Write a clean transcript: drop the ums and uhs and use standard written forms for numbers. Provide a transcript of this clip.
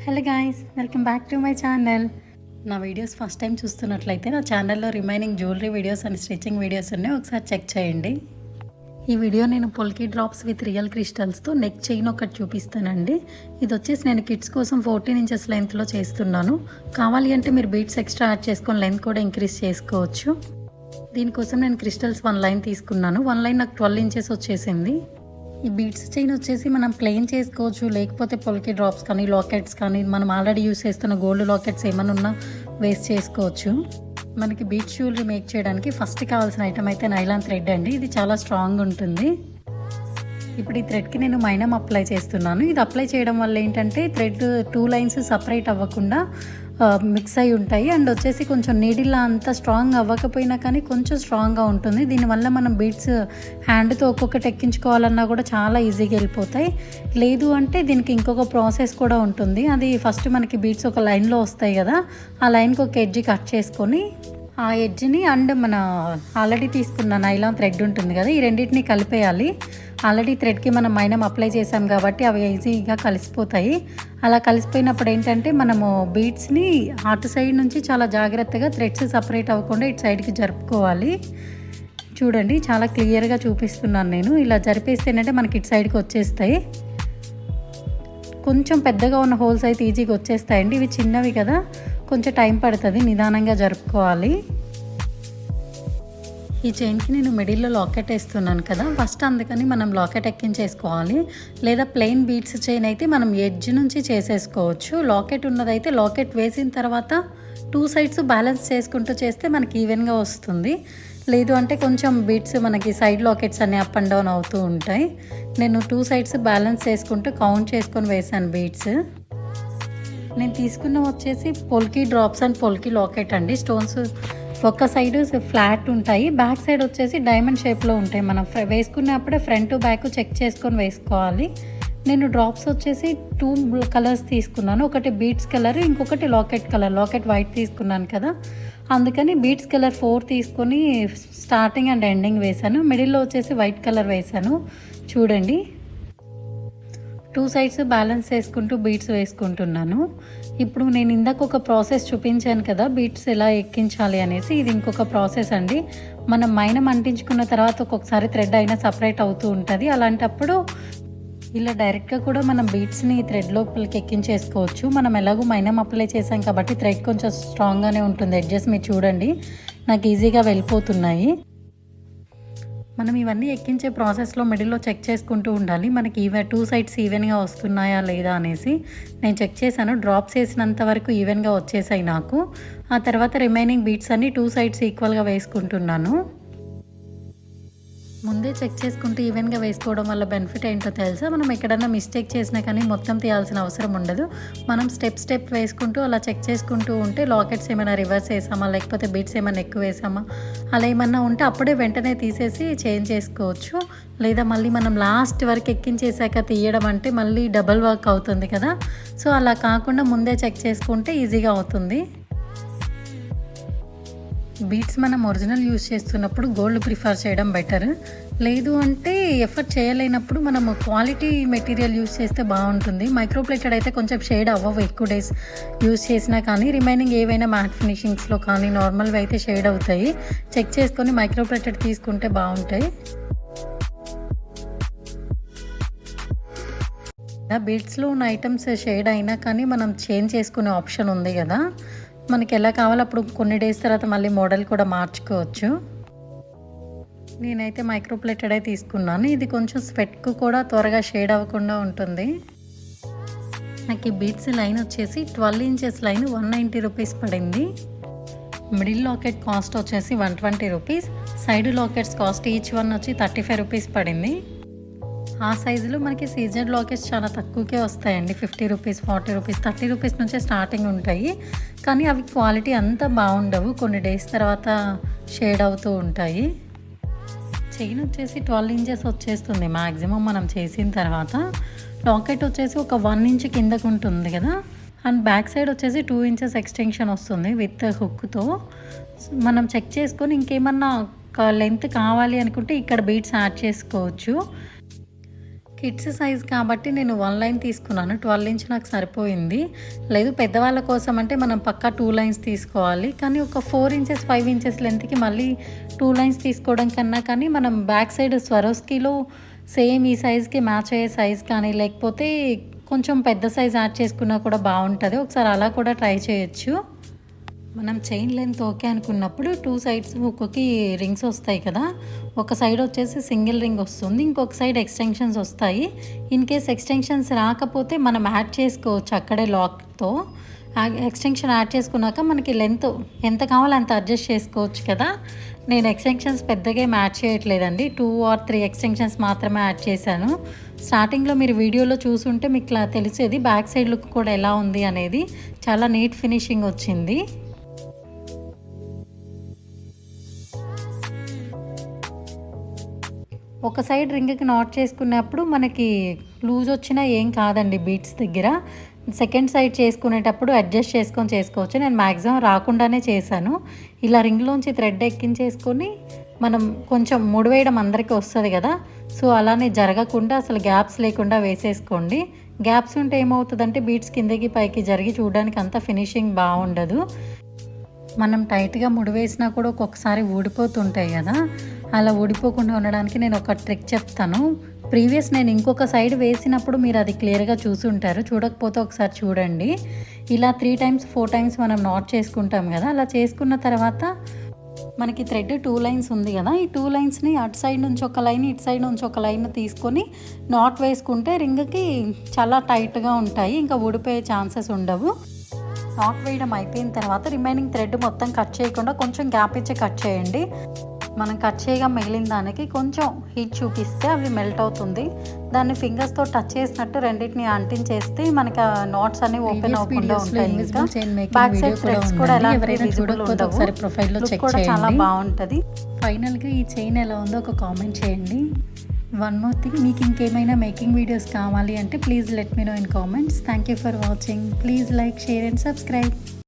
Hello guys, welcome back to my channel. నా videos first time చూస్తున్నట్లయితే నా ఛానల్లో remaining jewellery videos and stitching videos ఉన్నాయి, ఒకసారి చెక్ చేయండి. ఈ వీడియో నేను పొల్కీ డ్రాప్స్ విత్ రియల్ క్రిస్టల్స్తో నెక్ చైన్ ఒకటి చూపిస్తానండి. ఇది వచ్చేసి నేను కిడ్స్ కోసం 14 ఇంచెస్ లెంత్లో చేస్తున్నాను. కావాలి అంటే మీరు బీట్స్ ఎక్స్ట్రా యాడ్ చేసుకొని లెంత్ కూడా ఇంక్రీజ్ చేసుకోవచ్చు. దీనికోసం నేను క్రిస్టల్స్ 1 లైన్ తీసుకున్నాను. 1 లైన్ నాకు 12 ఇంచెస్ వచ్చేసింది. ఈ బీడ్స్ చైన్ వచ్చేసి మనం ప్లెయిన్ చేసుకోవచ్చు, లేకపోతే పొల్కీ డ్రాప్స్ కానీ లాకెట్స్ కానీ మనం ఆల్రెడీ యూస్ చేస్తున్న గోల్డ్ లాకెట్స్ ఏమైనా ఉన్నా వేస్ట్ చేసుకోవచ్చు. మనకి బీడ్స్ జ్యువెలరీ మేక్ చేయడానికి ఫస్ట్ కావాల్సిన ఐటమ్ అయితే నైలాన్ థ్రెడ్ అండి. ఇది చాలా స్ట్రాంగ్ ఉంటుంది. ఇప్పుడు ఈ థ్రెడ్కి నేను మైనం అప్లై చేస్తున్నాను. ఇది అప్లై చేయడం వల్ల ఏంటంటే థ్రెడ్ 2 లైన్స్ సపరేట్ అవ్వకుండా మిక్స్ అయి ఉంటాయి. అండ్ వచ్చేసి కొంచెం నీడిల్లా అంత స్ట్రాంగ్ అవ్వకపోయినా కానీ కొంచెం స్ట్రాంగ్గా ఉంటుంది. దీనివల్ల మనం బీడ్స్ హ్యాండ్తో ఒక్కొక్కటి ఎక్కించుకోవాలన్నా కూడా చాలా ఈజీగా వెళ్ళిపోతాయి. లేదు అంటే దీనికి ఇంకొక ప్రాసెస్ కూడా ఉంటుంది. అది ఫస్ట్ మనకి బీడ్స్ ఒక లైన్లో వస్తాయి కదా, ఆ లైన్కి ఒక ఎడ్జ్ కట్ చేసుకొని ఆ ఎడ్జ్ని అండ్ మన ఆల్రెడీ తీసుకున్న నైలాన్ థ్రెడ్ ఉంటుంది కదా, ఈ రెండింటిని కలిపేయాలి. ఆల్రెడీ థ్రెడ్కి మనం మైనం అప్లై చేసాం కాబట్టి అవి ఈజీగా కలిసిపోతాయి. అలా కలిసిపోయినప్పుడు ఏంటంటే మనము బీడ్స్ని అటు సైడ్ నుంచి చాలా జాగ్రత్తగా థ్రెడ్స్ సపరేట్ అవ్వకుండా ఇటు సైడ్కి జరుపుకోవాలి. చూడండి, చాలా క్లియర్గా చూపిస్తున్నాను నేను. ఇలా జరిపేస్తే ఏంటంటే మనకి ఇటు సైడ్కి వచ్చేస్తాయి. కొంచెం పెద్దగా ఉన్న హోల్స్ అయితే ఈజీగా వచ్చేస్తాయండి. ఇవి చిన్నవి కదా, కొంచెం టైం పడుతుంది, నిదానంగా జరుపుకోవాలి. ఈ చైన్కి నేను మిడిల్లో లాకెట్ వేస్తున్నాను కదా, ఫస్ట్ అందుకని మనం లాకెట్ ఎక్కించేసుకోవాలి. లేదా ప్లెయిన్ బీడ్స్ చైన్ అయితే మనం ఎడ్జ్ నుంచి చేసేసుకోవచ్చు. లాకెట్ ఉన్నదైతే లాకెట్ వేసిన తర్వాత 2 సైడ్స్ బ్యాలెన్స్ చేసుకుంటూ చేస్తే మనకి ఈవెన్గా వస్తుంది. లేదు అంటే కొంచెం బీడ్స్ మనకి సైడ్ లాకెట్స్ అన్నీ అప్ అండ్ డౌన్ అవుతూ ఉంటాయి. నేను 2 సైడ్స్ బ్యాలెన్స్ చేసుకుంటూ కౌంట్ చేసుకొని వేసాను బీడ్స్. నేను తీసుకున్న వచ్చేసి polki drops and polki locket అండి. స్టోన్స్ ఒక సైడ్ ఫ్లాట్ ఉంటాయి, బ్యాక్ సైడ్ వచ్చేసి డైమండ్ షేప్లో ఉంటాయి. మనం వేసుకున్నప్పుడే ఫ్రంట్ బ్యాక్ చెక్ చేసుకొని వేసుకోవాలి. నేను డ్రాప్స్ వచ్చేసి 2 కలర్స్ తీసుకున్నాను. ఒకటి బీడ్స్ కలర్, ఇంకొకటి లాకెట్ కలర్. లాకెట్ వైట్ తీసుకున్నాను కదా, అందుకని బీడ్స్ కలర్ 4 తీసుకొని స్టార్టింగ్ అండ్ ఎండింగ్ వేసాను. మిడిల్లో వచ్చేసి వైట్ కలర్ వేసాను. చూడండి, 2 సైడ్స్ బ్యాలెన్స్ చేసుకుంటూ బీడ్స్ వేసుకుంటున్నాను. ఇప్పుడు నేను ఇందాక ఒక ప్రాసెస్ చూపించాను కదా బీడ్స్ ఎలా ఎక్కించాలి అనేసి, ఇది ఇంకొక ప్రాసెస్ అండి. మనం మైనం అంటించుకున్న తర్వాత ఒక్కొక్కసారి థ్రెడ్ అయినా సపరేట్ అవుతూ ఉంటుంది. అలాంటప్పుడు ఇలా డైరెక్ట్గా కూడా మనం బీడ్స్ని థ్రెడ్ లోపలికి ఎక్కించేసుకోవచ్చు. మనం ఎలాగో మైనం అప్లై చేసాం కాబట్టి థ్రెడ్ కొంచెం స్ట్రాంగ్గానే ఉంటుంది. ఎడ్జెస్ మీరు చూడండి, నాకు ఈజీగా వెళ్ళిపోతున్నాయి. మనం ఇవన్నీ ఎక్కించే ప్రాసెస్లో మిడిల్లో చెక్ చేసుకుంటూ ఉండాలి. మనకి 2 సైడ్స్ ఈవెన్గా వస్తున్నాయా లేదా అనేసి నేను చెక్ చేశాను. డ్రాప్స్ వేసినంత వరకు ఈవెన్గా వచ్చేసాయి నాకు. ఆ తర్వాత రిమైనింగ్ బీడ్స్ అన్ని 2 సైడ్స్ ఈక్వల్గా వేసుకుంటున్నాను. ముందే చెక్ చేసుకుంటూ ఈవెన్గా వేసుకోవడం వల్ల బెనిఫిట్ ఏంటో తెలుసా, మనం ఎక్కడన్నా మిస్టేక్ చేసినా కానీ మొత్తం తీయాల్సిన అవసరం ఉండదు. మనం స్టెప్ వేసుకుంటూ అలా చెక్ చేసుకుంటూ ఉంటే లాకెట్స్ ఏమైనా రివర్స్ వేసామా, లేకపోతే బీడ్స్ ఏమైనా ఎక్కువ వేసామా, అలా ఏమన్నా ఉంటే అప్పుడే వెంటనే తీసేసి చేంజ్ చేసుకోవచ్చు. లేదా మళ్ళీ మనం లాస్ట్ వరకు ఎక్కించేసాక తీయడం అంటే మళ్ళీ డబల్ వర్క్ అవుతుంది కదా. సో అలా కాకుండా ముందే చెక్ చేసుకుంటే ఈజీగా అవుతుంది. బీడ్స్ మనం ఒరిజినల్ యూస్ చేస్తున్నప్పుడు గోల్డ్ ప్రిఫర్ చేయడం బెటర్. లేదు అంటే ఎఫర్ట్ చేయలేనప్పుడు మనము క్వాలిటీ మెటీరియల్ యూస్ చేస్తే బాగుంటుంది. మైక్రోప్లేటెడ్ అయితే కొంచెం షేడ్ అవ్వవు ఎక్కువ డేస్ యూస్ చేసినా కానీ. రిమైనింగ్ ఏవైనా మ్యాట్ ఫినిషింగ్స్లో కానీ నార్మల్వి అయితే షేడ్ అవుతాయి. చెక్ చేసుకొని మైక్రోప్లేటెడ్ తీసుకుంటే బాగుంటాయి. బీడ్స్లో ఉన్న ఐటమ్స్ షేడ్ అయినా కానీ మనం చేంజ్ చేసుకునే ఆప్షన్ ఉంది కదా, మనకి ఎలా కావాలో అప్పుడు కొన్ని డేస్ తర్వాత మళ్ళీ మోడల్ కూడా మార్చుకోవచ్చు. నేనైతే మైక్రోప్లేటెడే తీసుకున్నాను. ఇది కొంచెం స్వెట్కు కూడా త్వరగా షేడ్ అవ్వకుండా ఉంటుంది. నాకు ఈ బీడ్స్ లైన్ వచ్చేసి 12 ఇంచెస్ లైన్ 190 రూపీస్ పడింది. మిడిల్ లాకెట్ కాస్ట్ వచ్చేసి 120 rupees. Side lockets cost each one వచ్చి 35 రూపీస్ పడింది. ఆ సైజులో మనకి సీజన్ లాకెట్స్ చాలా తక్కువకే వస్తాయండి. 50 రూపీస్, 40 రూపీస్, 30 రూపీస్ నుంచే స్టార్టింగ్ ఉంటాయి. కానీ అవి క్వాలిటీ అంతా బాగుండవు, కొన్ని డేస్ తర్వాత షేడ్ అవుతూ ఉంటాయి. చైన్ వచ్చేసి 12 ఇంచెస్ వచ్చేస్తుంది మ్యాక్సిమం మనం చేసిన తర్వాత. లాకెట్ వచ్చేసి ఒక 1 ఇంచ్ కిందకు ఉంటుంది కదా, అండ్ బ్యాక్ సైడ్ వచ్చేసి 2 ఇంచెస్ ఎక్స్టెన్షన్ వస్తుంది విత్ హుక్తో. మనం చెక్ చేసుకొని ఇంకేమన్నా లెంత్ కావాలి అనుకుంటే ఇక్కడ బీడ్స్ యాడ్ చేసుకోవచ్చు. కిడ్స్ సైజ్ కాబట్టి నేను 1 లైన్ తీసుకున్నాను. 12 ఇంచ్ నాకు సరిపోయింది. లేదు పెద్దవాళ్ళ కోసం అంటే మనం పక్కా 2 లైన్స్ తీసుకోవాలి. కానీ ఒక 4 ఇంచెస్ 5 ఇంచెస్ లెంత్కి మళ్ళీ 2 లైన్స్ తీసుకోవడం కన్నా కానీ మనం బ్యాక్ సైడ్ స్వరోస్కీలో సేమ్ ఈ సైజ్కి మ్యాచ్ అయ్యే సైజ్ కానీ లేకపోతే కొంచెం పెద్ద సైజ్ యాడ్ చేసుకున్నా కూడా బాగుంటుంది. ఒకసారి అలా కూడా ట్రై చేయొచ్చు. మనం చైన్ లెంత్ ఓకే అనుకున్నప్పుడు 2 సైడ్స్ హుక్కి రింగ్స్ వస్తాయి కదా, ఒక సైడ్ వచ్చేసి సింగిల్ రింగ్ వస్తుంది, ఇంకొక సైడ్ ఎక్స్టెన్షన్స్ వస్తాయి. ఇన్ కేస్ ఎక్స్టెన్షన్స్ రాకపోతే మనం యాడ్ చేసుకోవచ్చు అక్కడే లాక్తో. ఎక్స్టెన్షన్ యాడ్ చేసుకున్నాక మనకి లెంత్ ఎంత కావాలో అంత అడ్జస్ట్ చేసుకోవచ్చు కదా. నేను ఎక్స్టెన్షన్స్ పెద్దగా ఏం యాడ్ చేయట్లేదండి, 2 or 3 ఎక్స్టెన్షన్స్ మాత్రమే యాడ్ చేశాను. స్టార్టింగ్లో మీరు వీడియోలో చూసుంటే మీకు ఇలా తెలిసేది బ్యాక్ సైడ్ లుక్ కూడా ఎలా ఉంది అనేది. చాలా నీట్ ఫినిషింగ్ వచ్చింది. ఒక సైడ్ రింగ్కి నాట్ చేసుకున్నప్పుడు మనకి లూజ్ వచ్చినా ఏం కాదండి బీట్స్ దగ్గర. సెకండ్ సైడ్ చేసుకునేటప్పుడు అడ్జస్ట్ చేసుకొని చేసుకోవచ్చు. నేను మ్యాక్సిమం రాకుండానే చేశాను. ఇలా రింగ్లోంచి థ్రెడ్ ఎక్కించేసుకొని మనం కొంచెం ముడివేయడం అందరికీ వస్తుంది కదా, సో అలానే జరగకుండా అసలు గ్యాప్స్ లేకుండా వేసేసుకోండి. గ్యాప్స్ ఉంటే ఏమవుతుందంటే బీట్స్ కిందకి పైకి జరిగి చూడడానికి అంత ఫినిషింగ్ బాగుండదు. మనం టైట్గా ముడివేసినా కూడా ఒక్కొక్కసారి ఊడిపోతుంటాయి కదా, అలా ఊడిపోకుండా ఉండడానికి నేను ఒక ట్రిక్ చెప్తాను. ప్రీవియస్ నేను ఇంకొక సైడ్ వేసినప్పుడు మీరు అది క్లియర్గా చూసుంటారు, చూడకపోతే ఒకసారి చూడండి. ఇలా 3 times 4 times మనం నాట్ చేసుకుంటాం కదా, అలా చేసుకున్న తర్వాత మనకి థ్రెడ్ 2 లైన్స్ ఉంది కదా, ఈ 2 లైన్స్ని అటు సైడ్ నుంచి ఒక లైన్ ఇటు సైడ్ నుంచి ఒక లైన్ తీసుకొని నాట్ వేసుకుంటే రింగ్కి చాలా టైట్గా ఉంటాయి, ఇంకా ఊడిపోయే ఛాన్సెస్ ఉండవు. నాట్ వేయడం అయిపోయిన తర్వాత రిమైనింగ్ థ్రెడ్ మొత్తం కట్ చేయకుండా కొంచెం గ్యాప్ ఇచ్చి కట్ చేయండి. మనం కట్ చేయగా మిగిలిన దానికి కొంచెం హీట్ చూపిస్తే అవి మెల్ట్ అవుతుంది. దాన్ని ఫింగర్స్తో టచ్ చేసినట్టు రెండింటిని అంటించేస్తే మనకి ఆ నాట్స్ అన్ని ఓపెన్ అవ్వకుండా ఉంటాయి. బ్యాక్ సైడ్ థ్రెడ్స్ కూడా ఎలా కూడా చాలా బాగుంటుంది. ఫైనల్గా ఈ చైన్ ఎలా ఉందో ఒక కామెంట్ చేయండి. వన్ మోర్ థింగ్, మీకు ఇంకేమైనా మేకింగ్ వీడియోస్ కావాలి అంటే please let me know in comments. Thank you for watching. Please like, share and subscribe.